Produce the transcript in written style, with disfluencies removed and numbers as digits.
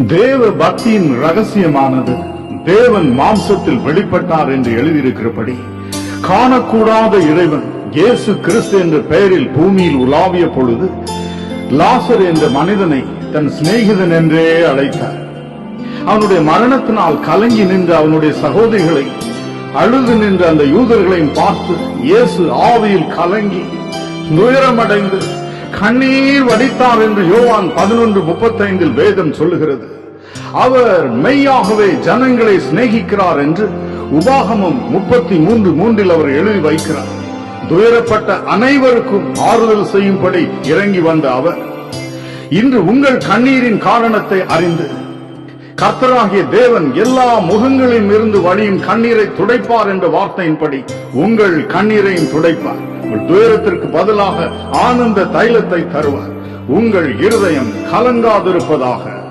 தேவ பக்தியின் ரகசியமானது தேவன் மாம்சத்தில் வெளிப்பட்டார் என்று எழுதியிருக்கிறபடி காணக்கூடாத இறைவன் இயேசு கிறிஸ்து என்ற பெயரில் பூமியில் உலாவிய பொழுது லாசர் என்ற மனிதனை தன் சிநேகிதன் என்றே அழைத்தார். அவனுடைய மரணத்தினால் கலங்கி நின்ற அவனுடைய சகோதரிகளை, அழுது நின்ற அந்த யூதர்களையும் பார்த்து இயேசு ஆவியில் கலங்கி துயரமடைந்து கண்ணீர் வடித்தார் என்று யோவான் 11:35 வேதம் சொல்லுகிறது. அவர் மெய்யாகவே ஜனங்களை சிநேகிக்கிறார் என்று உபாகமம் 33:3 அவர் எழுதி வைக்கிறார். துயரப்பட்ட அனைவருக்கும் ஆறுதல் செய்யும்படி இறங்கி வந்த அவர் இன்று உங்கள் கண்ணீரின் காரணத்தை அறிந்து கர்த்தராகிய தேவன் எல்லா முகங்களிலும் இருந்து வழியும் கண்ணீரை துடைப்பார் என்ற வார்த்தையின்படி உங்கள் கண்ணீரையும் துடைப்பார். உங்கள் துயரத்திற்கு பதிலாக ஆனந்த தைலத்தை தருவார். உங்கள் இருதயம் கலங்காதிருப்பதாக.